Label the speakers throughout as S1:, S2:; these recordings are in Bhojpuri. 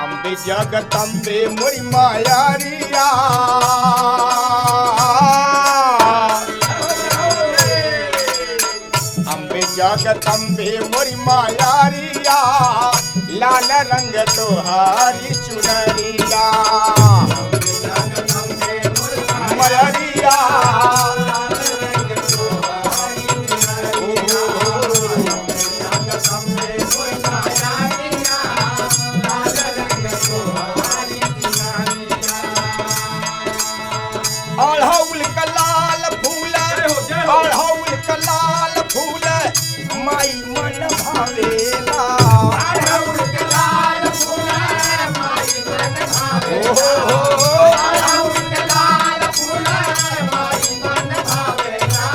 S1: अम्बे जगदम्बे मोरी मायारिया अम्बे जगदम्बे मोरी मायारिया लाल रंग तोहारी चुनरिया मायारिया अड़हुल का लाल फूल अड़हुल का लाल फूल माई मन भावेला
S2: अड़हुल के लाल फूल माई मन भावेला अड़हुल के लाल फूल माई मन भावेला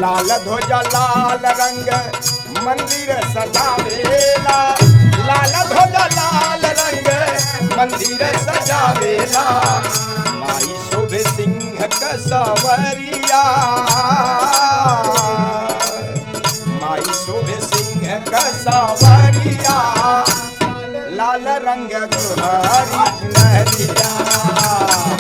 S1: लाल ध्वजा लाल रंग मंदिर सजावेला लाल ध्वजा लाल रंग मंदिर सजावेला माई शोभे सिंह कसवरिया माई शोभे सिंह कसवरिया लाल रंग तुम्हारी चुनरिया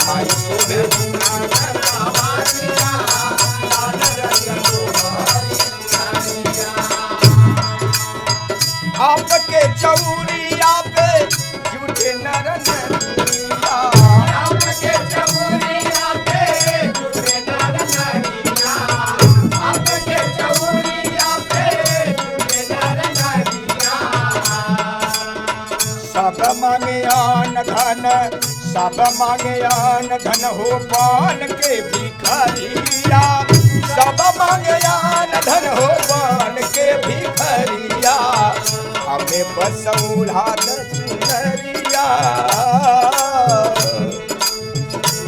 S1: माई शोभे आपके चौरिया पे झूठे नर नरिया
S2: आपके चौरिया पे झूठे नर नरिया आपके चौरिया पे झूठे नर नरिया
S1: सब मांगे आन धन हो पान के भिखारिया सब मांगे आन धन हो पान के भिखारिया हमें बसौला चुनरिया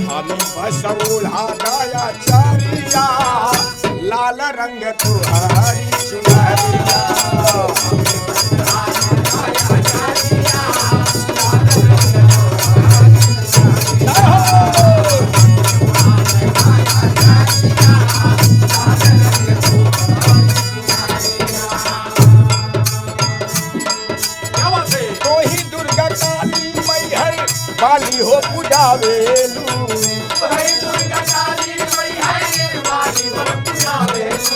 S1: हमें बसौला दया चरिया लाल रंग तुम्हारी चुनरिया काली हो पुजावेलू
S2: ओहे दुर्गा काली मैया वाली हो पुजावेलू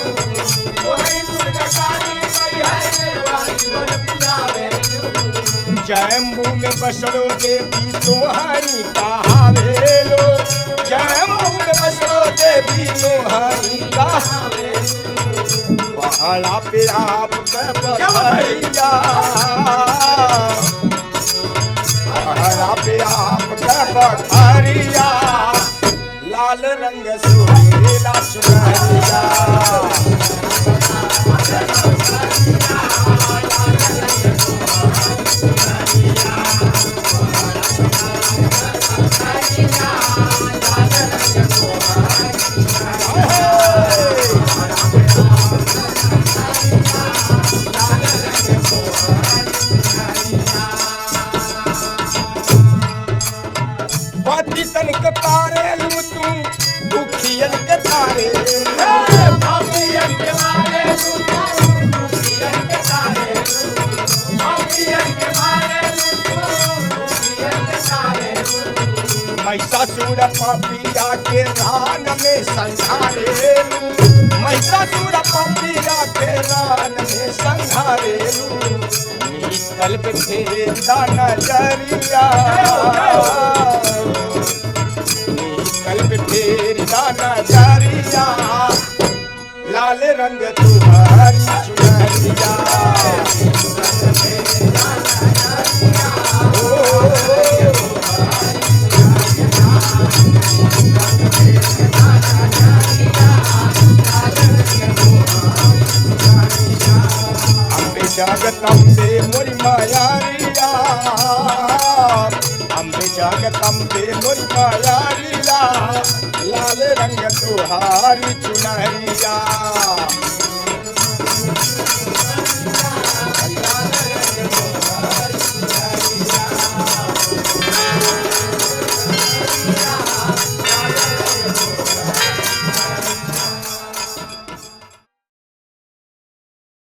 S2: ओहे दुर्गा काली मैया वाली हो पुजावेलू
S1: जयम्बू में बसरो देवी तुम्हारी कहावेलो जयम्बू में बसरो देवी तुम्हारी कहावेलो पहाड़ा पे आप पथरिया पहाड़ा पे आप पथरिया लाल रंग सुहेला चुनरिया पतितन के तारे लू तू दुखियन के तारे
S2: भाभियन के मारे तू दुखियन के तारे भाभियन के मारे तू दुखियन के तारे
S1: महिषासुर पपिया के रान में संघारे महिषासुर पपिया के रान में संघारे कल्प फेरदा नजरिया कल्प फेरदा नजरिया लाल रंग तुम्हारी चुनरिया अम्बे जगदम्बे मोरी मायारिया अम्बे जगदम्बे मोरी मायारिया लाल रंग तुम्हारी चुनरिया